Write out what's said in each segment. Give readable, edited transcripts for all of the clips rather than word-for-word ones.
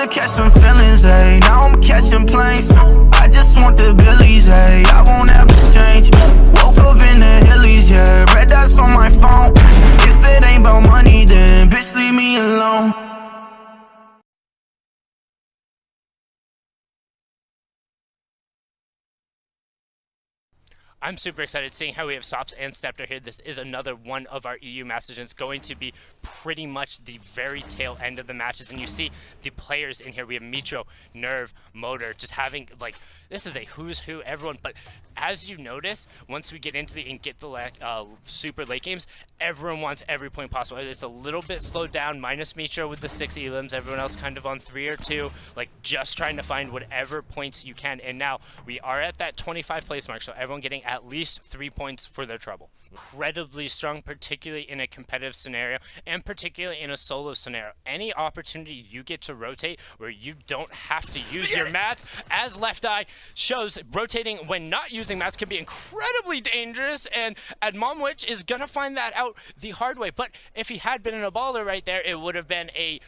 to catch some feelings, ayy. Now I'm catching planes. I just want the billies, ayy. I won't ever change. Woke up in the hillies, yeah. Red dots on my phone. If it ain't about money, then bitch, leave me alone. I'm super excited seeing how we have Sops and Stepter here. This is another one of our EU matches, and it's going to be pretty much the very tail end of the matches. And you see the players in here. We have Mitro, Nerve, Motor, just having, like, this is a who's who, everyone. But as you notice, once we get into the and get the super late games, everyone wants every point possible. It's a little bit slowed down, minus Mitro with the 6 elims, everyone else kind of on 3 or 2, like just trying to find whatever points you can. And now we are at that 25 place mark, so everyone getting at least 3 points for their trouble. Incredibly strong, particularly in a competitive scenario, and particularly in a solo scenario. Any opportunity you get to rotate where you don't have to use your mats, as Left Eye shows, rotating when not using mats can be incredibly dangerous, and Admomwich is gonna find that out the hard way. But if he had been in a baller right there, it would have been a...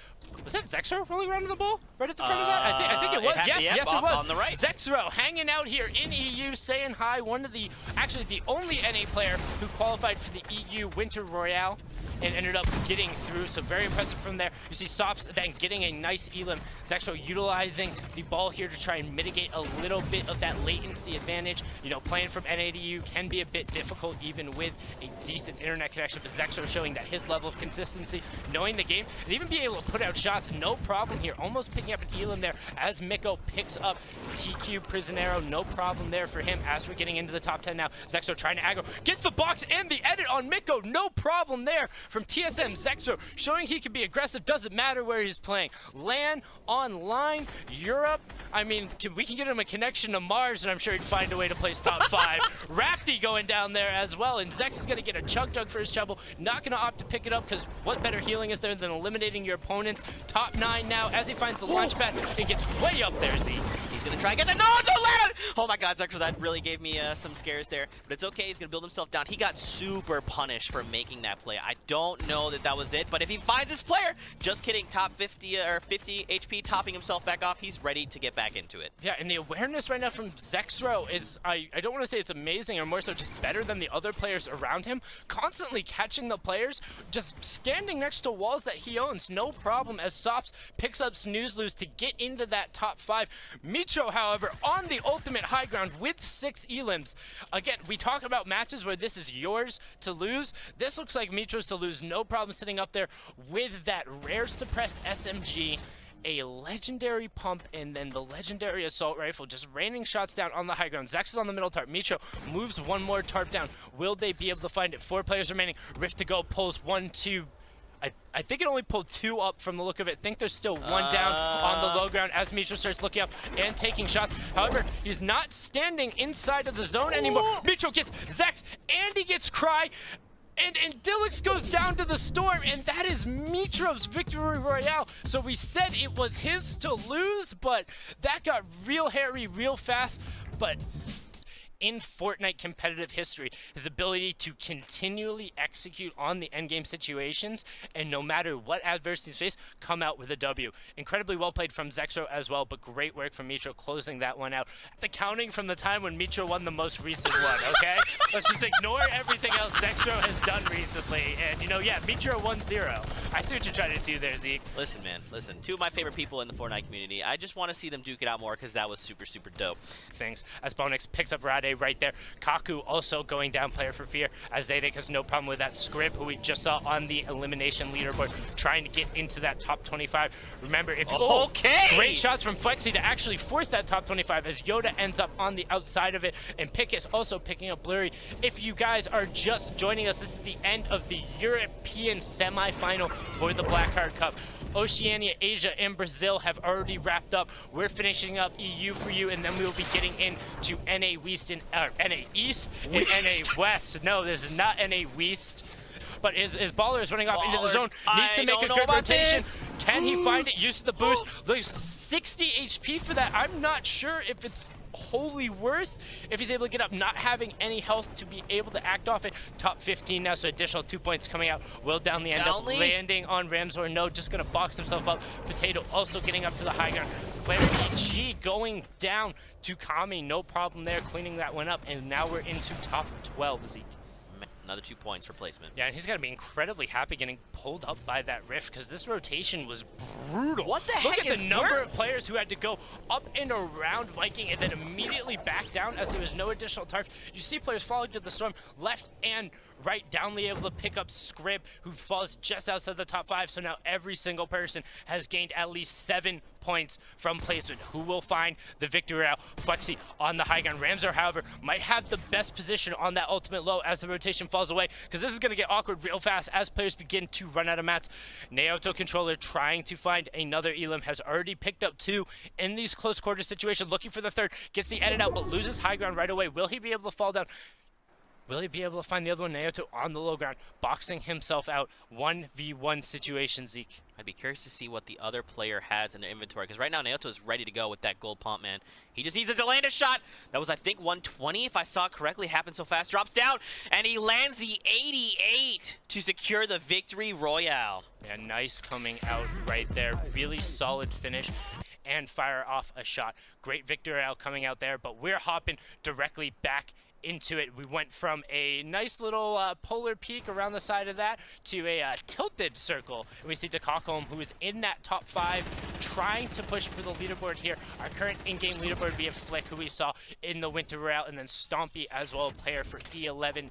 Was that Zexro rolling around to the ball? Right at the front of that? I think it was. Yes, it was. On the right. Zexro hanging out here in EU, saying hi. One of the, actually the only NA player who qualified for the EU Winter Royale and ended up getting through. So very impressive from there. You see Sops then getting a nice elim. Zexro utilizing the ball here to try and mitigate a little bit of that latency advantage. You know, playing from NA to EU can be a bit difficult even with a decent internet connection, but Zexro showing that his level of consistency, knowing the game, and even being able to put out shots, no problem here. Almost picking up an elim there as Miko picks up TQ Prisionero. No problem there for him as we're getting into the top 10 now. Zexro trying to aggro, gets the box and the edit on Miko. No problem there from TSM. Zexro showing he can be aggressive, doesn't matter where he's playing. LAN, online, Europe. I mean, we can get him a connection to Mars and I'm sure he'd find a way to place top 5. Rafty going down there as well, and Zex is going to get a chug jug for his trouble. Not going to opt to pick it up because what better healing is there than eliminating your opponents? Top 9 now as he finds the launch pad and gets way up there, Z. He's going to try and get the... No, don't let him! Oh my god, Zexro, that really gave me some scares there. But it's okay, he's going to build himself down. He got super punished for making that play. I don't know that that was it, but if he finds his player, just kidding, top 50 or 50 HP, topping himself back off, he's ready to get back into it. Yeah, and the awareness right now from Zexro is, I don't want to say it's amazing, or more so just better than the other players around him. Constantly catching the players, just standing next to walls that he owns, no problem, as Sops picks up Snooze Lose to get into that top 5. Mitro, however, on the ultimate high ground with 6 elims. Again, we talk about matches where this is yours to lose. This looks like Mitro's to lose, no problem sitting up there with that rare suppressed SMG, a legendary pump, and then the legendary assault rifle, just raining shots down on the high ground. Zex is on the middle tarp. Mitro moves one more tarp down. Will they be able to find it? 4 players remaining. Rift to go, pulls 1, 2. I think it only pulled 2 up from the look of it. I think there's still 1 down on the low ground as Mitro starts looking up and taking shots. However, he's not standing inside of the zone anymore. Mitro gets Zex and he gets Cry. And Dillix goes down to the storm, and that is Mitro's victory royale. So we said it was his to lose, but that got real hairy real fast. But in Fortnite competitive history, his ability to continually execute on the endgame situations and no matter what adversities face, come out with a W. Incredibly well played from Zexro as well, but great work from Mitro closing that one out. The counting from the time when Mitro won the most recent one, okay? Let's just ignore everything else Zexro has done recently. And, you know, yeah, Mitro 1-0. I see what you're trying to do there, Zeke. Listen, man, listen. 2 of my favorite people in the Fortnite community. I just want to see them duke it out more because that was super, super dope. Things as Bonix picks up Rade right there. Kaku also going down player for fear as Zedek has no problem with that. Scrib, who we just saw on the elimination leaderboard, trying to get into that top 25. Remember, if you great shots from Flexi to actually force that top 25 as Yoda ends up on the outside of it, and Pickus also picking up Blurry. If you guys are just joining us, this is the end of the European semifinal for the Blackheart Cup. Oceania, Asia, and Brazil have already wrapped up. We're finishing up EU for you, and then we will be getting into NA West and NA East and NA West. No, this is not NA West. But his baller is running off into the zone. Needs to make a good rotation. Can he find it? Use the boost. There's 60 HP for that. I'm not sure if it's wholly worth if he's able to get up, not having any health to be able to act off it. Top 15 now, so additional 2 points coming out. Will Downly end up landing on Ramsor. No, just going to box himself up. Potato also getting up to the high ground. Player EG going down to Kami. No problem there, cleaning that one up. And now we're into top 12, Zeke. Another 2 points for placement. Yeah, and he's got to be incredibly happy getting pulled up by that rift because this rotation was brutal. What the heck Look at is the number of players who had to go up and around Viking and then immediately back down as there was no additional tarps. You see players falling to the storm left and right. Downly able to pick up Scrib, who falls just outside the top 5. So now every single person has gained at least 7 points from placement. Who will find the victory out? Flexi on the high ground. Ramsor, however, might have the best position on that ultimate low as the rotation falls away, because this is going to get awkward real fast as players begin to run out of mats. Naoto controller trying to find another Elim, has already picked up 2 in these close quarter situations, looking for the third, gets the edit out, but loses high ground right away. Will he be able to fall down? Will he be able to find the other one? Naoto on the low ground, boxing himself out. 1v1 situation, Zeke. I'd be curious to see what the other player has in their inventory, because right now Naoto is ready to go with that gold pump, man. He just needs to land a shot. That was, I think, 120, if I saw it correctly. Happened so fast. Drops down, and he lands the 88 to secure the victory royale. Yeah, nice coming out right there. Really solid finish and fire off a shot. Great victory royale coming out there, but we're hopping directly back into it. We went from a nice little polar peak around the side of that to a tilted circle. And we see Takakome, who is in that top 5, trying to push for the leaderboard here. Our current in-game leaderboard via Flick, who we saw in the Winter Royale, and then Stompy as well, player for E11.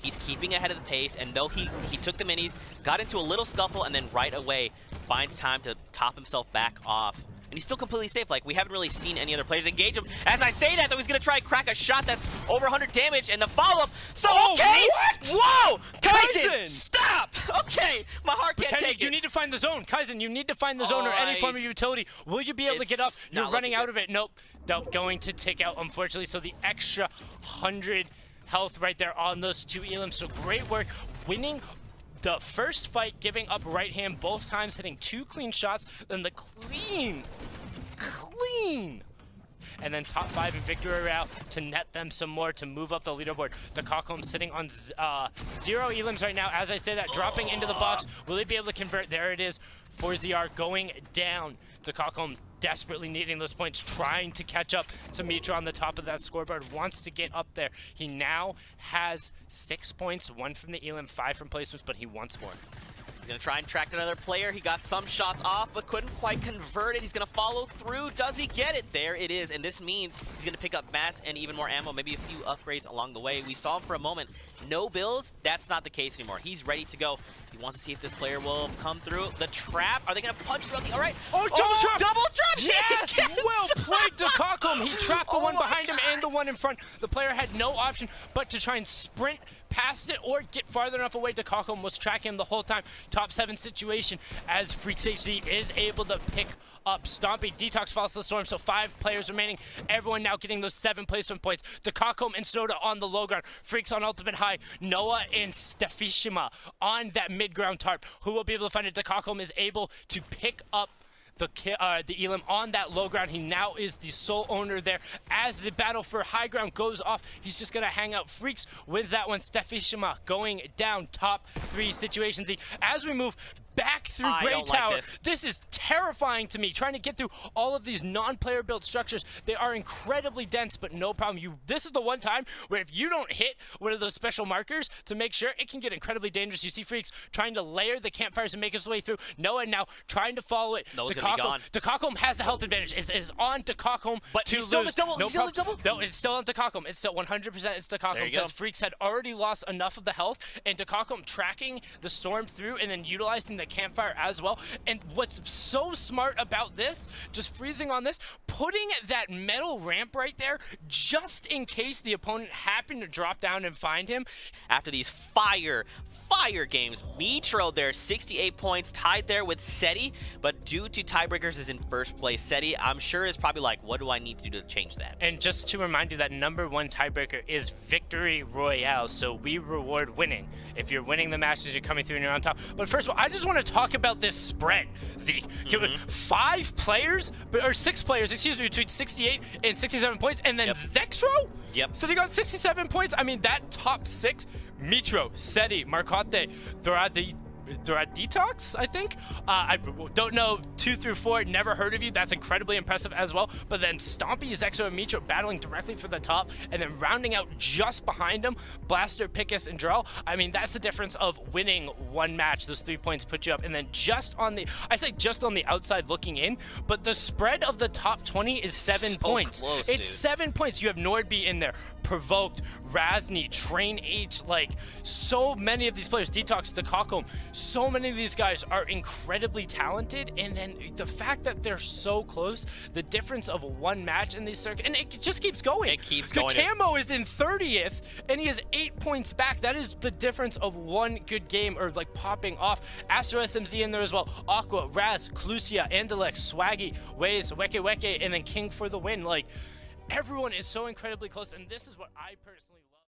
He's keeping ahead of the pace, and though he took the minis, got into a little scuffle, and then right away finds time to top himself back off. And he's still completely safe. Like, we haven't really seen any other players engage him. As I say that, though, he's going to try and crack a shot that's over 100 damage, and the follow-up. So, okay! What? Whoa! Kaizen, stop! Okay, my heart can't take it. You need to find the zone. Kaizen, you need to find the zone or any form of utility. Will you be able to get up? You're running out of it. Nope. Nope, going to tick out, unfortunately. So the extra 100 health right there on those 2 Elims. So great work winning the first fight, giving up right hand both times, hitting 2 clean shots, then the clean, and then top 5 in victory route to net them some more to move up the leaderboard. Takakome sitting on 0 Elims right now. As I say that, dropping into the box. Will he be able to convert? There it is. 4ZR going down. Takakome desperately needing those points, trying to catch up to Mitra on the top of that scoreboard, wants to get up there. He now has 6 points, 1 from the Elim, 5 from placements, but he wants more. He's going to try and track another player. He got some shots off, but couldn't quite convert it. He's going to follow through. Does he get it? There it is. And this means he's going to pick up mats and even more ammo, maybe a few upgrades along the way. We saw him for a moment. No builds. That's not the case anymore. He's ready to go. He wants to see if this player will come through. The trap. Are they going to punch through the... All right. Oh, double trap! Double trap! Yes! Well played, Takakome. He trapped the one behind him and the one in front. The player had no option but to try and sprint past it or get farther enough away. Takakome was tracking him the whole time. Top 7 situation as Freaks HC is able to pick up Stompy. Detox falls to the storm, so 5 players remaining. Everyone now getting those 7 placement points. Takakome and Soda on the low ground. Freaks on ultimate high. Noah and Stefishima on that mid ground tarp. Who will be able to find it? Takakome is able to pick up the Elim on that low ground. He now is the sole owner there. As the battle for high ground goes off, he's just going to hang out. Freaks wins that one. Stefishima going down. Top 3 situations. As we move back through Grey Tower, this is terrifying to me. Trying to get through all of these non-player built structures. They are incredibly dense, but no problem. This is the one time where if you don't hit one of those special markers to make sure, it can get incredibly dangerous. You see Freaks trying to layer the campfires and make his way through. Noah now trying to follow it. Takakome has the health advantage. It is on Takakome to lose. No problem. No, it's still on Takakome. It's still 100% it's Takakome because Freaks had already lost enough of the health, and Takakome tracking the storm through and then utilizing the campfire as well. And what's so smart about this, just freezing on this, putting that metal ramp right there just in case the opponent happened to drop down and find him. After these fire fire games. Metro there, 68 points, tied there with Seti, but due to tiebreakers is in first place. Seti, I'm sure, is probably like, what do I need to do to change that? And just to remind you that #1 tiebreaker is Victory Royale, so we reward winning. If you're winning the matches, you're coming through and you're on top. But first of all, I just want to talk about this spread, Zeke. 5 players, or 6 players, excuse me, between 68 and 67 points, and then Zexro? Yep. So they got 67 points. I mean, that top 6, Mitro, Seti, Marcotte, Detox, I think. I don't know 2 through 4, never heard of you. That's incredibly impressive as well. But then Stompy, Zexo, and Mitro battling directly for the top, and then rounding out just behind them, Blaster, Pickus, and Drell. I mean, that's the difference of winning one match. Those 3 points put you up, and then just on the, I say just on the outside looking in, but the spread of the top 20 is 7 points. Close, it's dude. 7 points. You have Nordby in there, Provoked, Razny, Train H, like so many of these players, Detox, Takako, so many of these guys are incredibly talented, and then the fact that they're so close, the difference of one match in these circuits, and it just keeps going. It keeps the going. The Camo is in 30th, and he has 8 points back. That is the difference of one good game, or like popping off. Astro SMZ in there as well. Aqua, Raz, Clusia, Andalex, Swaggy, Waze, Weke Weke, and then King for the win. Like, everyone is so incredibly close, and this is what I personally